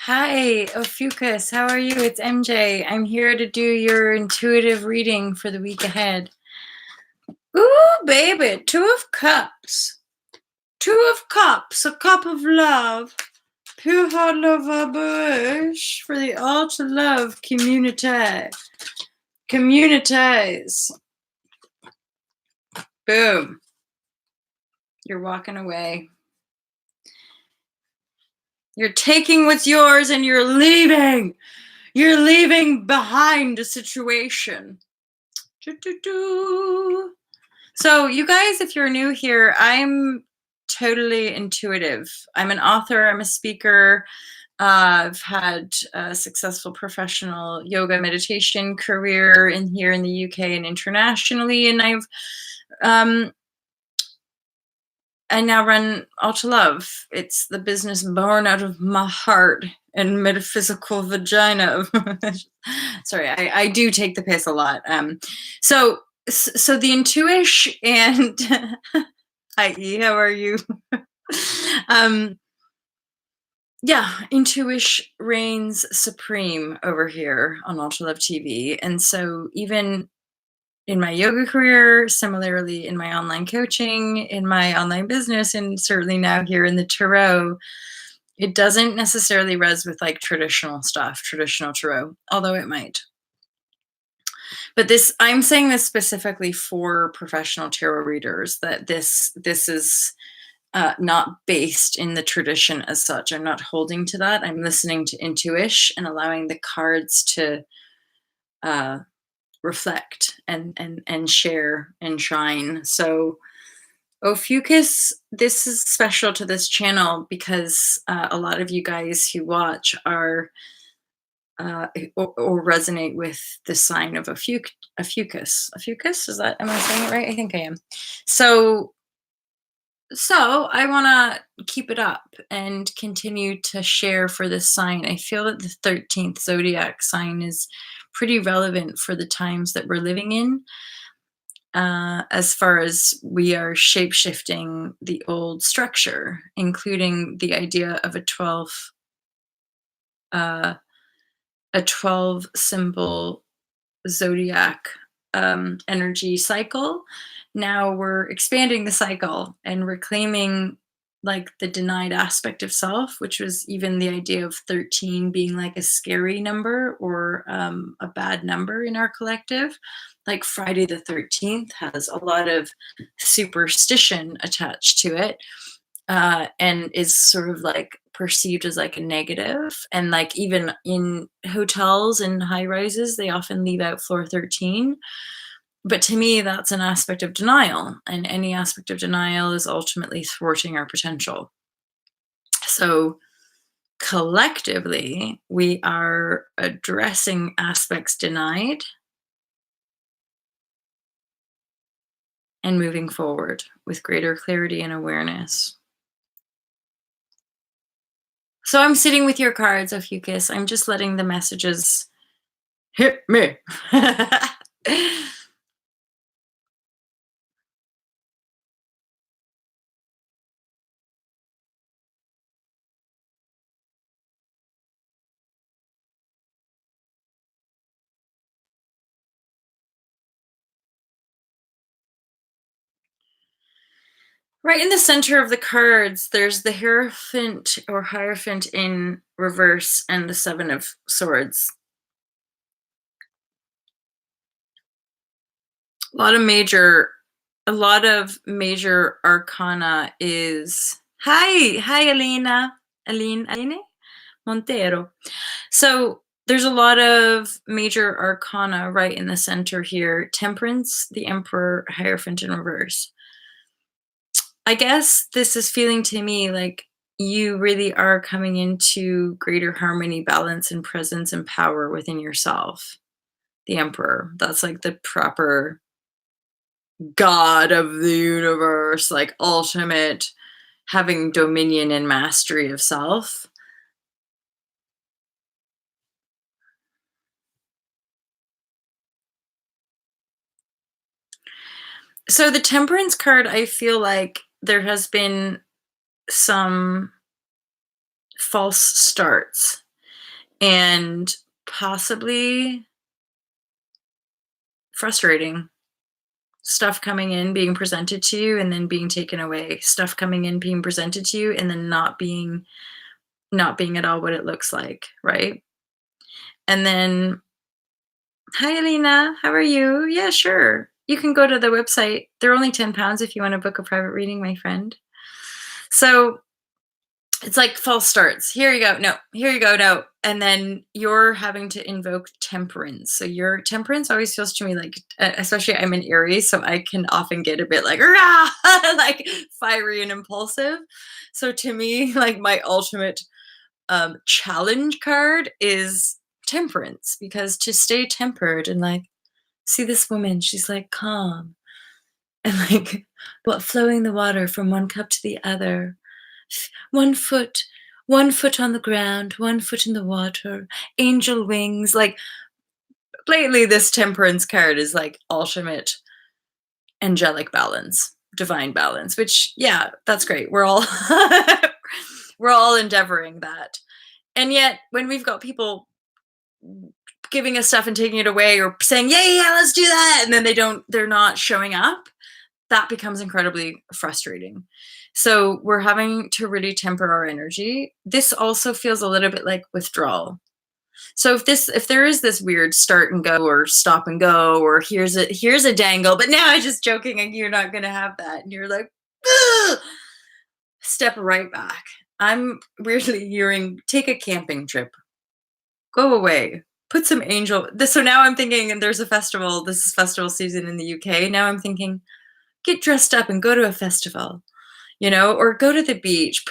Hi, Ophiuchus. How are you? It's MJ. I'm here to do your intuitive reading for the week ahead. Ooh, baby, Two of Cups. Two of Cups, a cup of love. Pure heart love vibrashe for the all to love community. Communities. Boom. You're walking away. You're taking what's yours and you're leaving. You're leaving behind a situation. So, you guys, if you're new here, I'm totally intuitive. I'm an author, I'm a speaker. I've had a successful professional yoga meditation career here in the UK and internationally, and I now run All to Love. It's the business born out of my heart and metaphysical vagina. Sorry, I do take the piss a lot. So the intuition and hi, how are you? Yeah, intuition reigns supreme over here on All to Love TV, and so even in my yoga career, similarly in my online coaching, in my online business, and certainly now here in the tarot, it doesn't necessarily res with like traditional stuff, traditional tarot, although it might. But I'm saying this specifically for professional tarot readers, that this is not based in the tradition as such. I'm not holding to that. I'm listening to intuition and allowing the cards to reflect and share and shine. So Ophiuchus, this is special to this channel because a lot of you guys who watch are or resonate with the sign of Ophiuchus. Ophiuchus, am I saying it right? I think I am. So I want to keep it up and continue to share for this sign. I feel that the 13th zodiac sign is pretty relevant for the times that we're living in, as far as we are shape-shifting the old structure, including the idea of a 12 symbol zodiac energy cycle. Now we're expanding the cycle and reclaiming like the denied aspect of self, which was even the idea of 13 being like a scary number or a bad number in our collective. Like Friday the 13th has a lot of superstition attached to it, and is sort of like perceived as like a negative. And like even in hotels and high rises, they often leave out floor 13. But to me, that's an aspect of denial, and any aspect of denial is ultimately thwarting our potential. So collectively, we are addressing aspects denied and moving forward with greater clarity and awareness. So I'm sitting with your cards, Ophiuchus. I'm just letting the messages hit me. Right in the center of the cards, there's the Hierophant or Hierophant in reverse and the Seven of Swords. A lot of major arcana is hi Aline Montero. So there's a lot of major arcana right in the center here. Temperance, the Emperor, Hierophant in reverse. I guess this is feeling to me like you really are coming into greater harmony, balance, and presence and power within yourself. The Emperor, that's like the proper god of the universe, like ultimate having dominion and mastery of self. So the Temperance card, I feel like there has been some false starts. and possibly frustrating. Stuff coming in, being presented to you, and then being taken away. Stuff coming in, being presented to you, and then not being at all what it looks like, right? And then, hi Alina, how are you? Yeah, sure. You can go to the website. They're only £10 if you want to book a private reading, my friend. So it's like false starts. Here you go. No, here you go. No. And then you're having to invoke temperance. So your temperance always feels to me like, especially I'm in Aries, so I can often get a bit like, rah! Like fiery and impulsive. So to me, like my ultimate challenge card is temperance, because to stay tempered and like, see this woman, she's like calm and like what, flowing the water from one cup to the other. One foot, one foot on the ground, one foot in the water, angel wings. Like lately, this temperance card is like ultimate angelic balance, divine balance, which, yeah, that's great. We're all we're all endeavoring that. And yet when we've got people giving us stuff and taking it away, or saying, yeah, let's do that, and then they're not showing up, that becomes incredibly frustrating. So we're having to really temper our energy. This also feels a little bit like withdrawal. So if there is this weird start and go or stop and go, or here's a dangle, but now I'm just joking and you're not going to have that, and you're like, ugh! Step right back. I'm weirdly hearing, take a camping trip, go away, put some angel. So now I'm thinking, and there's a festival. This is festival season in the UK. Now I'm thinking, get dressed up and go to a festival, or go to the beach.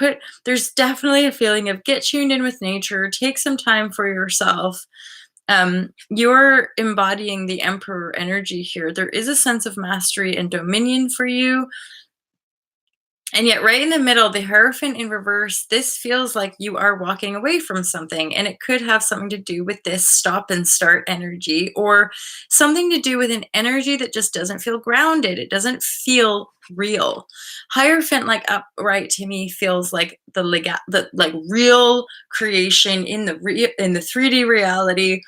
There's definitely a feeling of get tuned in with nature, take some time for yourself. You're embodying the emperor energy here. There is a sense of mastery and dominion for you. And yet right in the middle, the Hierophant in reverse, this feels like you are walking away from something, and it could have something to do with this stop and start energy, or something to do with an energy that just doesn't feel grounded. It doesn't feel real. Hierophant, like upright, to me feels like the like real creation in the 3D reality,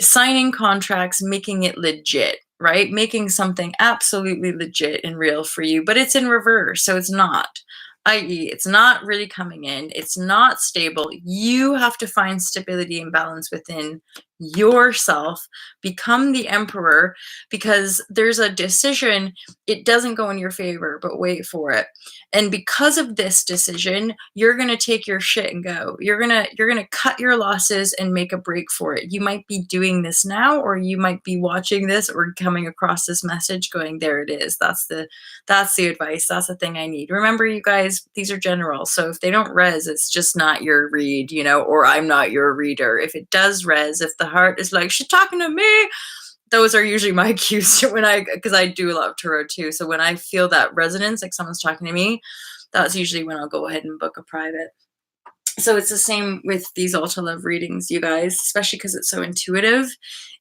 signing contracts, making it legit, right? Making something absolutely legit and real for you, but it's in reverse. So it's not, i.e., it's not really coming in. It's not stable. You have to find stability and balance within yourself, become the emperor, because there's a decision. It doesn't go in your favor, but wait for it. And because of this decision, you're going to take your shit and go. You're going to cut your losses and make a break for it. You might be doing this now, or you might be watching this or coming across this message going, there it is. That's the advice. That's the thing I need. Remember, you guys, these are general. So if they don't res, it's just not your read, or I'm not your reader. If it does res, if the heart is like, she's talking to me, those are usually my cues because I do love tarot too. So when I feel that resonance, like someone's talking to me, that's usually when I'll go ahead and book a private. So it's the same with these Ultra Love readings, you guys, especially because it's so intuitive.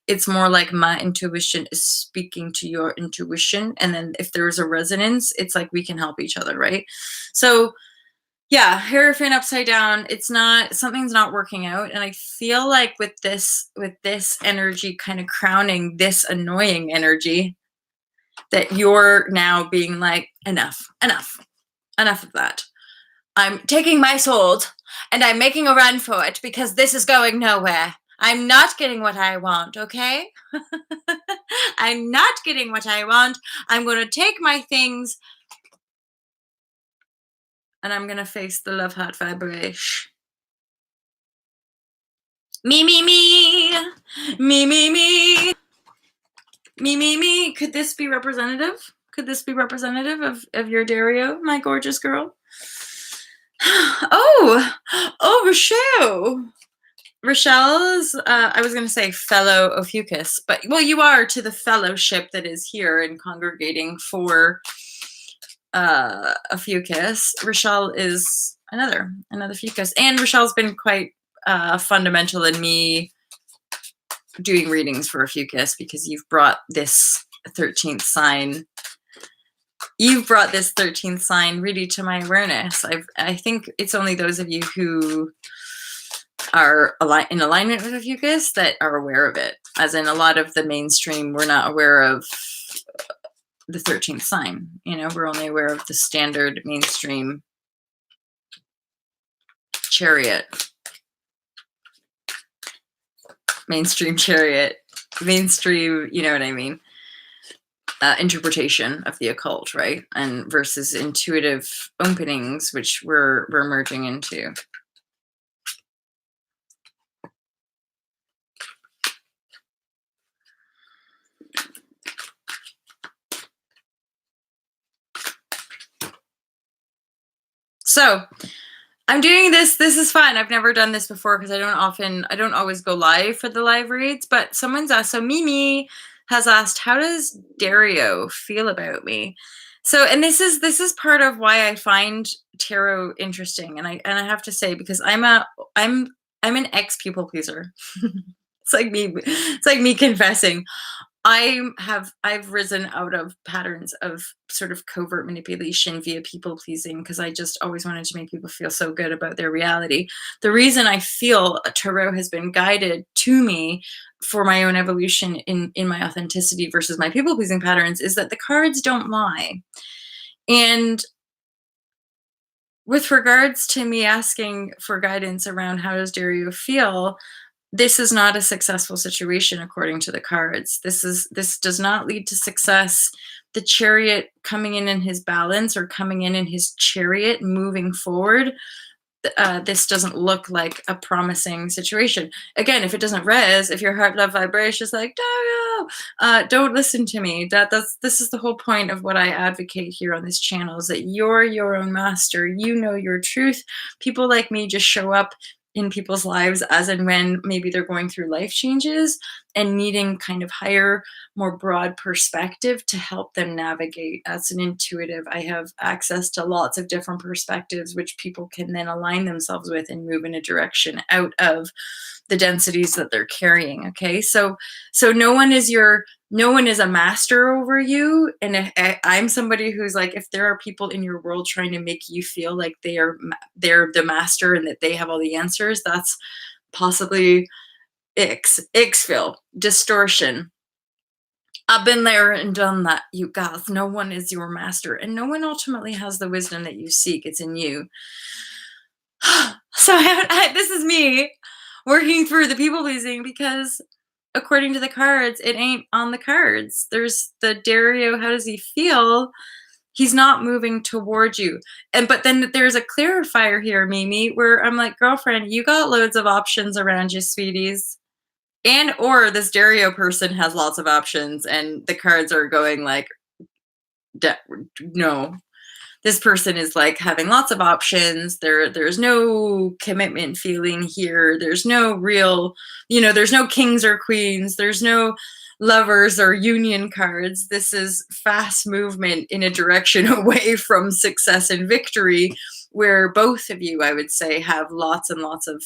It's more like my intuition is speaking to your intuition. And then if there's a resonance, it's like we can help each other, right? So yeah, Hierophant upside down. Something's not working out. And I feel like with this energy kind of crowning this annoying energy, that you're now being like, enough of that. I'm taking my sword and I'm making a run for it, because this is going nowhere. I'm not getting what I want, okay? I'm not getting what I want. I'm going to take my things and I'm going to face the love heart vibrashe. Me, me, me. Me, me, me. Me, me, me. Could this be representative? Could this be representative of your Dario, my gorgeous girl? Oh, Rochelle. Rochelle's, I was going to say fellow OPHIUCHUS, but, well, you are to the fellowship that is here and congregating for OPHIUCHUS. Rochelle is another OPHIUCHUS. And Rochelle's been quite fundamental in me doing readings for OPHIUCHUS, because you've brought this 13th sign. You've brought this 13th sign really to my awareness. I think it's only those of you who are in alignment with OPHIUCHUS that are aware of it. As in, a lot of the mainstream, we're not aware of the 13th sign. We're only aware of the standard mainstream chariot. Mainstream, you know what I mean? Interpretation of the occult, right? And versus intuitive openings, which we're merging into. So I'm doing this. This is fun. I've never done this before because I don't always go live for the live reads, but someone's asked, so Mimi has asked, how does Dario feel about me? So, and this is part of why I find tarot interesting. And I have to say, because I'm an ex people pleaser. It's like me confessing. I've risen out of patterns of sort of covert manipulation via people pleasing because I just always wanted to make people feel so good about their reality. The reason I feel tarot has been guided to me for my own evolution in my authenticity versus my people pleasing patterns is that the cards don't lie. And with regards to me asking for guidance around how does Dario feel, this is not a successful situation according to the cards. This does not lead to success. The chariot coming in his balance or coming in his chariot moving forward, this doesn't look like a promising situation. Again, if it doesn't res, if your heart love vibrashe is like, don't listen to me. This is the whole point of what I advocate here on this channel, is that you're your own master. You know your truth. People like me just show up in people's lives as and when maybe they're going through life changes and needing kind of higher, more broad perspective to help them navigate. As an intuitive, I have access to lots of different perspectives, which people can then align themselves with and move in a direction out of the densities that they're carrying. Okay. So no one is a master over you. And I'm somebody who's like, if there are people in your world trying to make you feel like they're the master and that they have all the answers, that's possibly Ixville, distortion. I've been there and done that, you guys. No one is your master, and no one ultimately has the wisdom that you seek. It's in you. So this is me working through the people pleasing because according to the cards, it ain't on the cards. There's the Dario, how does he feel? He's not moving towards you. But then there's a clarifier here, Mimi, where I'm like, girlfriend, you got loads of options around you, sweeties. And or this Dario person has lots of options and the cards are going like, no. This person is like having lots of options. There's no commitment feeling here. There's no real, there's no kings or queens. There's no lovers or union cards. This is fast movement in a direction away from success and victory, where both of you, I would say, have lots and lots of,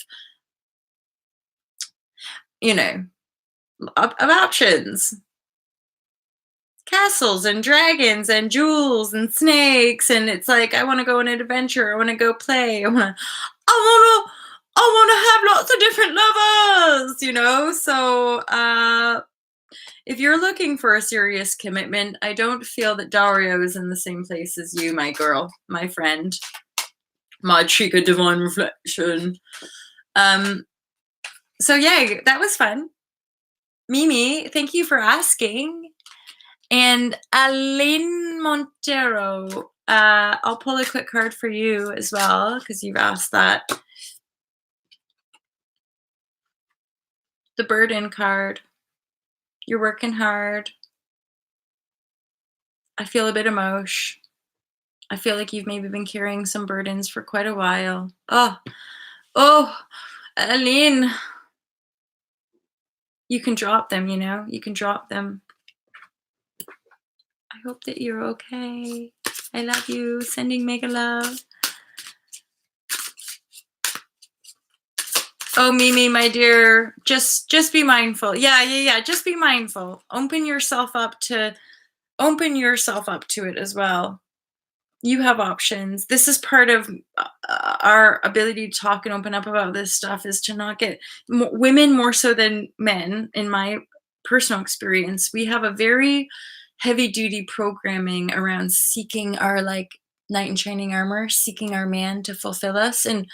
of options. Castles and dragons and jewels and snakes, and it's like, I want to go on an adventure. I want to go play. I want to have lots of different lovers, So if you're looking for a serious commitment, I don't feel that Dario is in the same place as you, my girl, my friend, my chica divine reflection. So yeah, that was fun. Mimi, thank you for asking. And Aline Montero, I'll pull a quick card for you as well, because you've asked that. The burden card. You're working hard. I feel a bit emotion. I feel like you've maybe been carrying some burdens for quite a while. Oh, Aline. You can drop them, you can drop them. I hope that you're okay. I love you. Sending mega love. Oh, Mimi, my dear, just be mindful. Yeah. Just be mindful. Open yourself up to it as well. You have options. This is part of our ability to talk and open up about this stuff is to not get women more so than men, in my personal experience. We have a very heavy duty programming around seeking our like knight in shining armor, seeking our man to fulfill us. And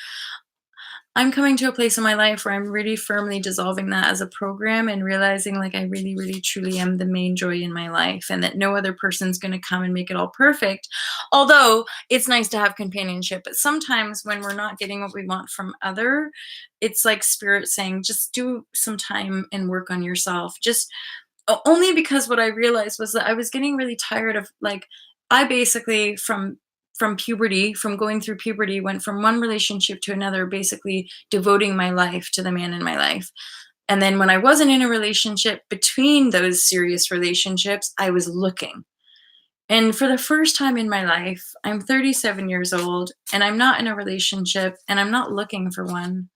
I'm coming to a place in my life where I'm really firmly dissolving that as a program and realizing like I really, really, truly am the main joy in my life and that no other person's going to come and make it all perfect. Although it's nice to have companionship, but sometimes when we're not getting what we want from other, it's like spirit saying, just do some time and work on yourself. Just only because what I realized was that I was getting really tired of like I basically from puberty, from going through puberty, went from one relationship to another, basically devoting my life to the man in my life. And then when I wasn't in a relationship between those serious relationships, I was looking. And for the first time in my life, I'm 37 years old and I'm not in a relationship and I'm not looking for one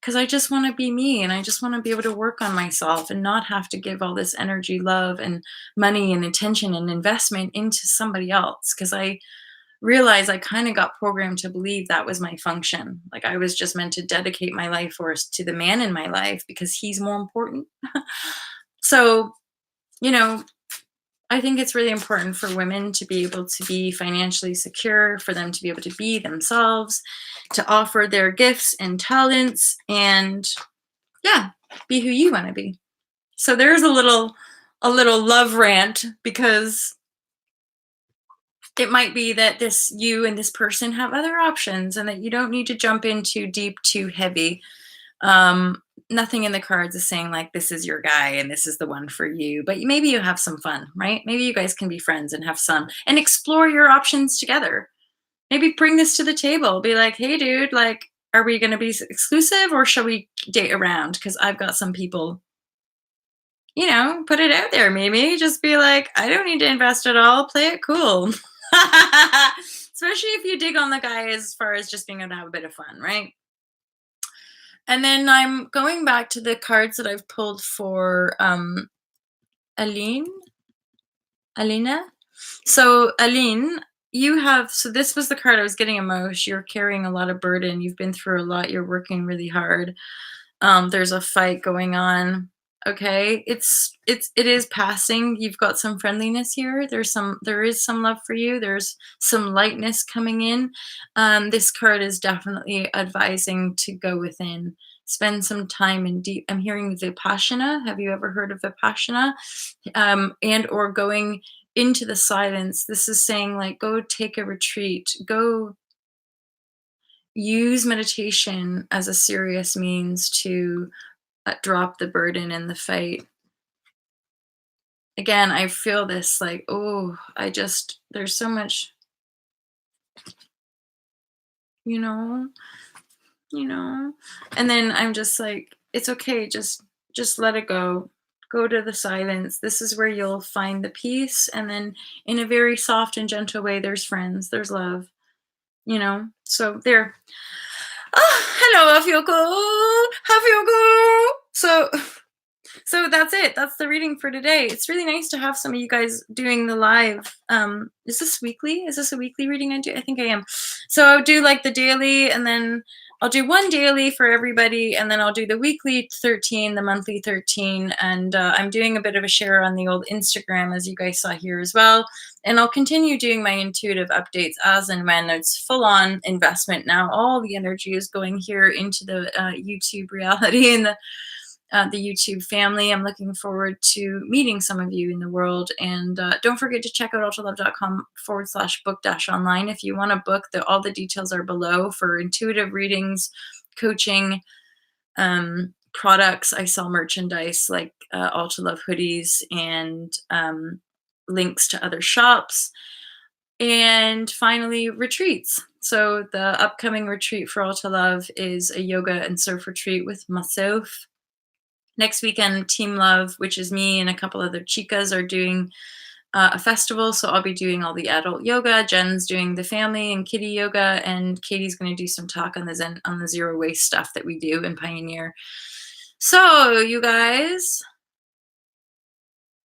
because I just want to be me and I just want to be able to work on myself and not have to give all this energy, love, and money and attention and investment into somebody else. Because I realized I kind of got programmed to believe that was my function. Like I was just meant to dedicate my life force to the man in my life because he's more important. So, you know, I think it's really important for women to be able to be financially secure, for them to be able to be themselves, to offer their gifts and talents, and yeah, be who you want to be. So there's a little love rant because it might be that this you and this person have other options and that you don't need to jump in too deep, too heavy. Um, Nothing in the cards is saying like this is your guy and this is the one for you, but maybe you have some fun, right? Maybe you guys can be friends and have some and explore your options together. Maybe bring this to the table. Be like, hey, dude, like, are we going to be exclusive or shall we date around? Because I've got some people, put it out there. Maybe just be like, I don't need to invest at all. Play it cool. Especially if you dig on the guy as far as just being able to have a bit of fun, right? And then I'm going back to the cards that I've pulled for Aline, Alina. So Aline, so this was the card I was getting emotion. You're carrying a lot of burden. You've been through a lot. You're working really hard. There's a fight going on. Okay, it is passing. You've got some friendliness here. There is some love for you. There's some lightness coming in. This card is definitely advising to go within, spend some time in deep. I'm hearing vipassana. Have you ever heard of vipassana? And or going into the silence. This is saying like go take a retreat. Go use meditation as a serious means to drop the burden and the fight. Again, I feel this like, oh, there's so much, you know, you know, and then I'm just like, it's okay, just let it go. Go to the silence. This is where you'll find the peace. And then in a very soft and gentle way, there's friends, there's love, So there. Oh, hello, Afyoko. So that's it. That's the reading for today. It's really nice to have some of you guys doing the live. Is this weekly? Is this a weekly reading I do? I think I am. So I'll do like the daily and then I'll do one daily for everybody and then I'll do the weekly 13, the monthly 13. And I'm doing a bit of a share on the old Instagram as you guys saw here as well. And I'll continue doing my intuitive updates as and when. It's full on investment now. All the energy is going here into the YouTube reality and the YouTube family. I'm looking forward to meeting some of you in the world. And don't forget to check out ultralove.com/book-online. If you want to book, all the details are below for intuitive readings, coaching, products. I sell merchandise like Ultra Love hoodies and links to other shops. And finally, retreats. So the upcoming retreat for Ultra Love is a yoga and surf retreat with myself. Next weekend, Team Love, which is me and a couple other chicas, are doing a festival. So I'll be doing all the adult yoga. Jen's doing the family and kitty yoga, and Katie's going to do some talk on the zero waste stuff that we do in Pioneer. So you guys,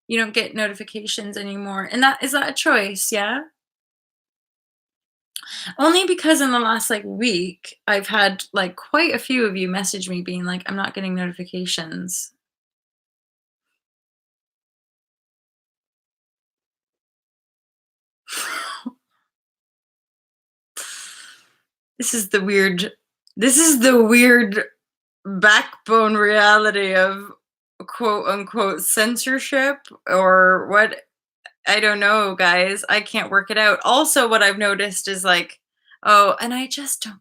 you don't get notifications anymore, and that is that a choice? Yeah. Only because in the last, like, week, I've had, like, quite a few of you message me being like, "I'm not getting notifications." This is the weird this is the weird backbone reality of quote unquote censorship or what. I don't know, guys. I can't work it out. Also, what I've noticed is like, oh, and I just don't.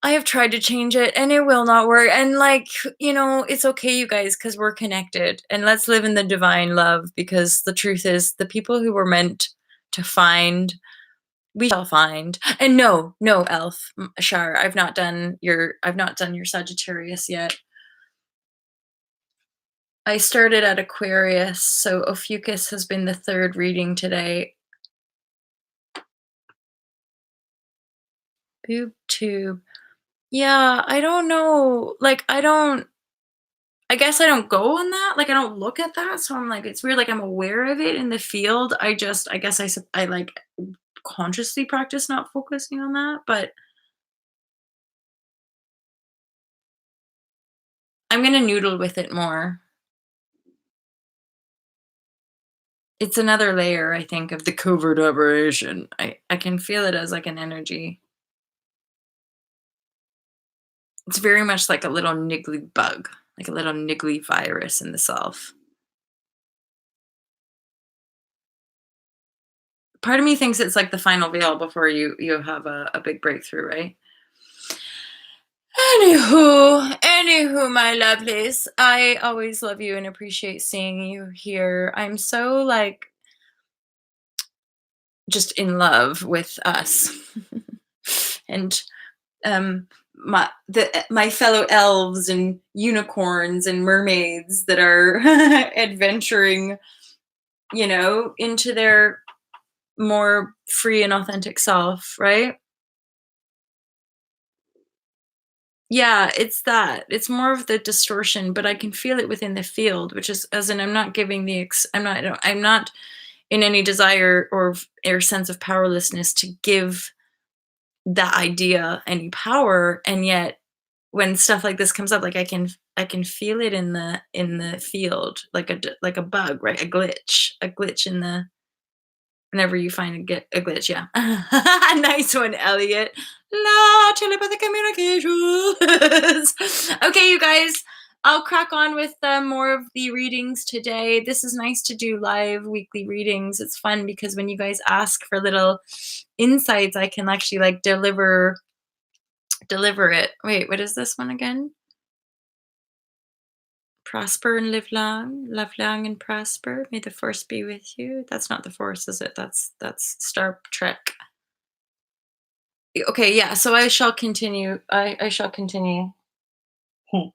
I have tried to change it and it will not work. And like, it's okay, you guys, because we're connected and let's live in the divine love because the truth is the people who were meant to find, we shall find. And no, no, Elf, Shar, I've not done your Sagittarius yet. I started at Aquarius, so Ophiuchus has been the third reading today. Boob tube. Yeah, I don't know. Like, I guess I don't go on that. Like, I don't look at that. So I'm like, it's weird. Like, I'm aware of it in the field. I guess I like consciously practice not focusing on that. But I'm going to noodle with it more. It's another layer, I think, of the covert operation. I can feel it as like an energy. It's very much like a little niggly bug, like a little niggly virus in the self. Part of me thinks it's like the final veil before you have a big breakthrough, right? Anywho, my lovelies, I always love you and appreciate seeing you here. I'm so like just in love with us, and my fellow elves and unicorns and mermaids that are adventuring, into their more free and authentic self, right? Yeah, it's that. It's more of the distortion, but I can feel it within the field, which is as in I'm not giving I'm not in any desire or sense of powerlessness to give that idea any power, and yet when stuff like this comes up, like I can feel it in the field, like like a bug, right? A glitch in the whenever you find a glitch, yeah. Nice one, Elliot. La telepathic communications. Okay, you guys, I'll crack on with more of the readings today. This is nice to do live weekly readings. It's fun because when you guys ask for little insights, I can actually like deliver it. Wait, what is this one again? Prosper and live long and prosper. May the force be with you. That's not the force, is it? That's Star Trek. Okay, yeah. So I shall continue. I shall continue. Hmm.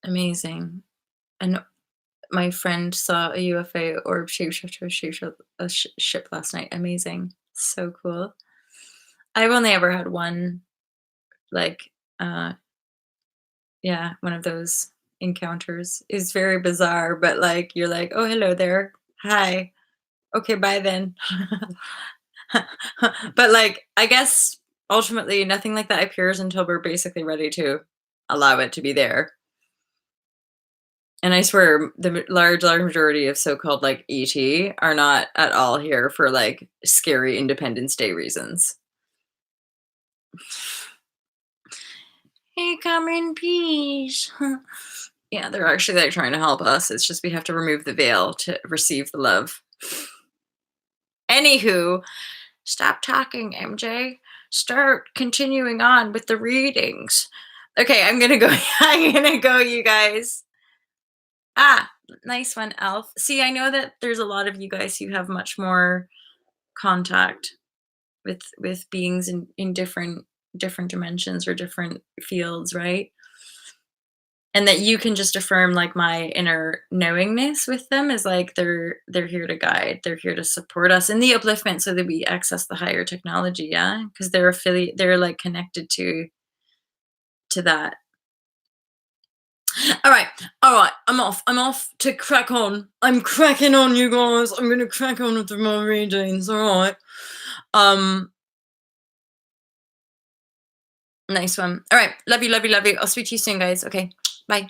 Amazing. And my friend saw a UFO or ship last night. Amazing. So cool. I've only ever had one, like, uh, yeah, one of those encounters. It's very bizarre, but like, you're like, oh, hello there. Hi. Okay, bye then. But like, I guess ultimately nothing like that appears until we're basically ready to allow it to be there. And I swear the large majority of so-called like ET are not at all here for like scary Independence Day reasons. Hey, come in peace. Yeah, they're actually like trying to help us. It's just we have to remove the veil to receive the love. Anywho, stop talking, MJ. Start continuing on with the readings. Okay, I'm gonna go. I'm gonna go, you guys. Ah, nice one, Elf. See, I know that there's a lot of you guys who have much more contact with beings in different dimensions or different fields, right? And that you can just affirm like my inner knowingness with them is like they're here to guide, they're here to support us in the upliftment so that we access the higher technology, yeah, because they're like connected to that. All right. All right. I'm off. I'm off to crack on. I'm cracking on, you guys. I'm going to crack on with my readings. All right. Um, Nice one. All right. Love you, love you, love you. I'll speak to you soon, guys. Okay. Bye.